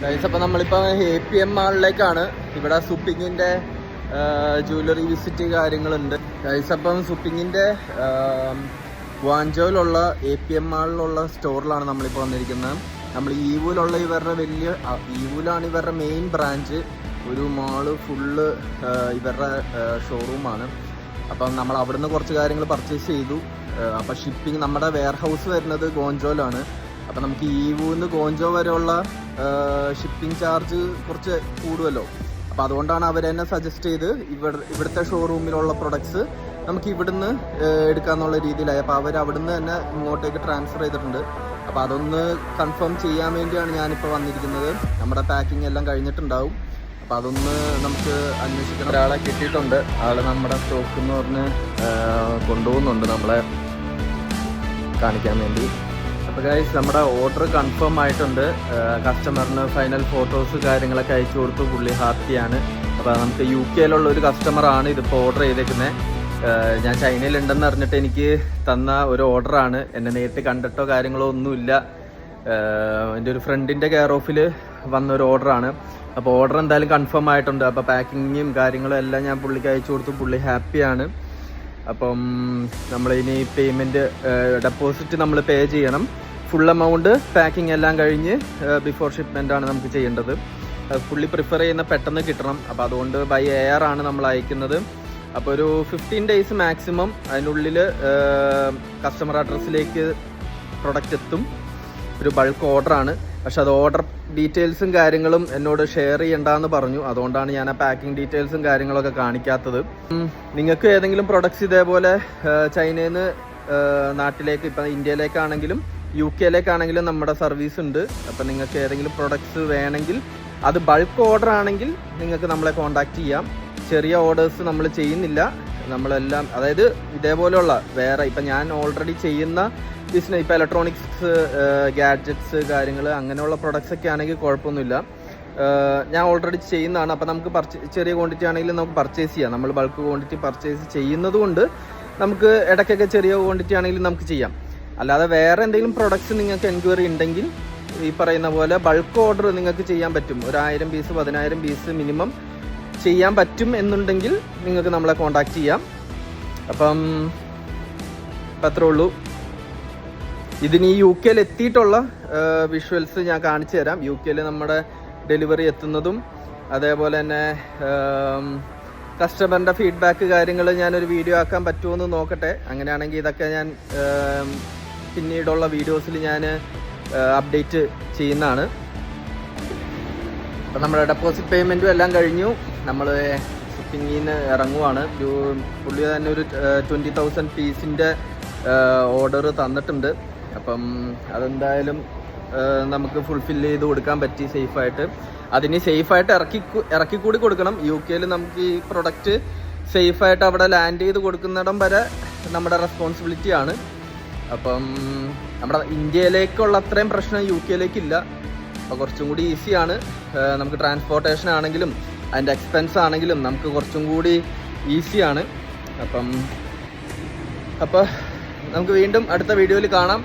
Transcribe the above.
Guys, അപ്പോൾ നമ്മളിപ്പോൾ APM മാളിലേക്കാണ്. ഇവിടെ സുപ്പിങ്ങിൻ്റെ ജ്വല്ലറി വിസിറ്റ് കാര്യങ്ങളുണ്ട് ഗൈസ്. അപ്പം സുപ്പിങ്ങിൻ്റെ ഗുവാഞ്ചോയിലുള്ള APM മാളിലുള്ള സ്റ്റോറിലാണ് നമ്മളിപ്പോൾ വന്നിരിക്കുന്നത്. നമ്മൾ ഈവൂലുള്ള ഈവൂലാണ് ഇവരുടെ മെയിൻ ബ്രാഞ്ച്. ഒരു മാള് ഫുള്ള് ഇവരുടെ ഷോറൂമാണ്. അപ്പം നമ്മൾ അവിടുന്ന് കുറച്ച് കാര്യങ്ങൾ പർച്ചേസ് ചെയ്തു. അപ്പോൾ ഷിപ്പിംഗ് നമ്മുടെ വെയർ ഹൗസ് വരുന്നത് ഗോഞ്ചോയിലാണ്. അപ്പം നമുക്ക് ഈവൂന്ന് ഗോഞ്ചോ വരെയുള്ള ഷിപ്പിംഗ് ചാർജ് കുറച്ച് കൂടുമല്ലോ. അപ്പോൾ അതുകൊണ്ടാണ് അവർ തന്നെ സജസ്റ്റ് ചെയ്ത് ഇവിടുത്തെ ഷോറൂമിലുള്ള പ്രൊഡക്ട്സ് നമുക്ക് ഇവിടുന്ന് എടുക്കാമെന്നുള്ള രീതിയിലായി. അപ്പോൾ അവർ അവിടുന്ന് തന്നെ ഇങ്ങോട്ടേക്ക് ട്രാൻസ്ഫർ ചെയ്തിട്ടുണ്ട്. അപ്പോൾ അതൊന്ന് കൺഫേം ചെയ്യാൻ വേണ്ടിയാണ് ഞാനിപ്പോൾ വന്നിരിക്കുന്നത്. നമ്മുടെ പാക്കിംഗ് എല്ലാം കഴിഞ്ഞിട്ടുണ്ടാവും. അപ്പോൾ അതൊന്ന് നമുക്ക് അന്വേഷിക്കണം. ഒരാളെ കിട്ടിയിട്ടുണ്ട്. ആൾ നമ്മുടെ സ്റ്റോക്ക് എന്ന് പറഞ്ഞ് കൊണ്ടുപോകുന്നുണ്ട് നമ്മളെ കാണിക്കാൻ വേണ്ടി. അപ്പോൾ ഗൈസ്, നമ്മുടെ ഓർഡർ കൺഫേം ആയിട്ടുണ്ട്. കസ്റ്റമറിന് ഫൈനൽ ഫോട്ടോസ് കാര്യങ്ങളൊക്കെ അയച്ചു കൊടുത്തു. പുള്ളി ഹാപ്പിയാണ്. അപ്പോൾ നമുക്ക് UK ഒരു കസ്റ്റമറാണ് ഇതിപ്പോൾ ഓർഡർ ചെയ്തേക്കുന്നത്. ഞാൻ ചൈനയിലുണ്ടെന്ന് അറിഞ്ഞിട്ട് എനിക്ക് തന്ന ഒരു ഓർഡറാണ്. എന്നെ നേരിട്ട് കണ്ടിട്ടോ കാര്യങ്ങളോ ഒന്നുമില്ല. എൻ്റെ ഒരു ഫ്രണ്ടിൻ്റെ കെയർ ഓഫിൽ വന്നൊരു ഓർഡറാണ്. അപ്പോൾ ഓർഡർ എന്തായാലും കൺഫേം ആയിട്ടുണ്ട്. അപ്പോൾ പാക്കിങ്ങും കാര്യങ്ങളും എല്ലാം ഞാൻ പുള്ളിക്ക് അയച്ചു കൊടുത്തു. പുള്ളി ഹാപ്പിയാണ്. അപ്പം നമ്മളിനി പേയ്മെൻറ്റ് ഡെപ്പോസിറ്റ് നമ്മൾ പേ ചെയ്യണം. ഫുൾ എമൗണ്ട് പാക്കിംഗ് എല്ലാം കഴിഞ്ഞ് ബിഫോർ ഷിപ്മെൻ്റാണ് നമുക്ക് ചെയ്യേണ്ടത്. പുള്ളി പ്രിഫർ ചെയ്യുന്ന പെട്ടെന്ന് കിട്ടണം. അപ്പോൾ അതുകൊണ്ട് ബൈ എയർ ആണ് നമ്മൾ അയക്കുന്നത്. അപ്പോൾ ഒരു 15 days മാക്സിമം അതിനുള്ളിൽ കസ്റ്റമർ അഡ്രസ്സിലേക്ക് പ്രൊഡക്റ്റ് എത്തും. ഒരു ബൾക്ക് ഓർഡറാണ്. പക്ഷെ അത് ഓർഡർ ഡീറ്റെയിൽസും കാര്യങ്ങളും എന്നോട് ഷെയർ ചെയ്യണ്ടെന്ന് പറഞ്ഞു. അതുകൊണ്ടാണ് ഞാൻ ആ പാക്കിംഗ് ഡീറ്റെയിൽസും കാര്യങ്ങളൊക്കെ കാണിക്കാത്തത്. നിങ്ങൾക്ക് ഏതെങ്കിലും പ്രൊഡക്ട്സ് ഇതേപോലെ ചൈനയിൽ നിന്ന് നാട്ടിലേക്ക്, ഇപ്പം ഇന്ത്യയിലേക്കാണെങ്കിലും UK നമ്മുടെ സർവീസ് ഉണ്ട്. അപ്പം നിങ്ങൾക്ക് ഏതെങ്കിലും പ്രൊഡക്ട്സ് വേണമെങ്കിൽ അത് ബൾക്ക് ഓർഡർ ആണെങ്കിൽ നിങ്ങൾക്ക് നമ്മളെ കോൺടാക്റ്റ് ചെയ്യാം. ചെറിയ ഓർഡേഴ്സ് നമ്മൾ ചെയ്യുന്നില്ല. നമ്മളെല്ലാം അതായത് ഇതേപോലെയുള്ള വേറെ ഇപ്പം ഞാൻ ഓൾറെഡി ചെയ്യുന്ന ബിസിനസ്, ഇപ്പോൾ ഇലക്ട്രോണിക്സ് ഗാഡ്ജറ്റ്സ് കാര്യങ്ങൾ അങ്ങനെയുള്ള പ്രൊഡക്ട്സ് ഒക്കെ ആണെങ്കിൽ കുഴപ്പമൊന്നുമില്ല. ഞാൻ ഓൾറെഡി ചെയ്യുന്നതാണ്. അപ്പോൾ നമുക്ക് ചെറിയ ക്വാണ്ടിറ്റി ആണെങ്കിലും നമുക്ക് പർച്ചേസ് ചെയ്യാം. നമ്മൾ ബൾക്ക് ക്വാണ്ടിറ്റി പർച്ചേസ് ചെയ്യുന്നത് കൊണ്ട് നമുക്ക് ഇടയ്ക്കൊക്കെ ചെറിയ ക്വാണ്ടിറ്റി ആണെങ്കിലും നമുക്ക് ചെയ്യാം. അല്ലാതെ വേറെ എന്തെങ്കിലും പ്രൊഡക്ട്സ് നിങ്ങൾക്ക് എൻക്വയറി ഉണ്ടെങ്കിൽ ഈ പറയുന്ന പോലെ ബൾക്ക് ഓർഡർ നിങ്ങൾക്ക് ചെയ്യാൻ പറ്റും. ഒരു 1000 പീസ് 10,000 പീസ് മിനിമം ചെയ്യാൻ പറ്റും എന്നുണ്ടെങ്കിൽ നിങ്ങൾക്ക് നമ്മളെ കോൺടാക്റ്റ് ചെയ്യാം. അപ്പം അത്രേ ഉള്ളൂ. ഇതിന് ഈ UK എത്തിയിട്ടുള്ള വിഷ്വൽസ് ഞാൻ കാണിച്ചു തരാം. UK നമ്മുടെ ഡെലിവറി എത്തുന്നതും അതേപോലെ തന്നെ കസ്റ്റമറിൻ്റെ ഫീഡ്ബാക്ക് കാര്യങ്ങൾ ഞാനൊരു വീഡിയോ ആക്കാൻ പറ്റുമോ എന്ന് നോക്കട്ടെ. അങ്ങനെയാണെങ്കിൽ ഇതൊക്കെ ഞാൻ പിന്നീടുള്ള വീഡിയോസിൽ ഞാൻ അപ്ഡേറ്റ് ചെയ്യുന്നതാണ്. അപ്പം നമ്മുടെ ഡെപ്പോസിറ്റ് പേയ്മെൻറ്റും എല്ലാം കഴിഞ്ഞു. നമ്മൾ ഷിപ്പിങ്ങിൽ നിന്ന് ഇറങ്ങുവാണ്. പുള്ളി തന്നെ ഒരു 20,000 പീസിൻ്റെ ഓർഡർ തന്നിട്ടുണ്ട്. അപ്പം അതെന്തായാലും നമുക്ക് ഫുൾഫിൽ ചെയ്ത് കൊടുക്കാൻ പറ്റി സേഫായിട്ട്. അതിന് സേഫായിട്ട് ഇറക്കിക്കൂടി കൊടുക്കണം. UK നമുക്ക് ഈ പ്രൊഡക്റ്റ് സേഫായിട്ട് അവിടെ ലാൻഡ് ചെയ്ത് കൊടുക്കുന്നിടം വരെ നമ്മുടെ റെസ്പോൺസിബിലിറ്റിയാണ്. അപ്പം നമ്മുടെ ഇന്ത്യയിലേക്കുള്ള അത്രയും പ്രശ്നം UK അപ്പോൾ കുറച്ചും കൂടി ഈസിയാണ്. നമുക്ക് ട്രാൻസ്പോർട്ടേഷൻ ആണെങ്കിലും അതിൻ്റെ എക്സ്പെൻസ് ആണെങ്കിലും നമുക്ക് കുറച്ചും കൂടി ഈസിയാണ്. അപ്പോൾ നമുക്ക് വീണ്ടും അടുത്ത വീഡിയോയിൽ കാണാം.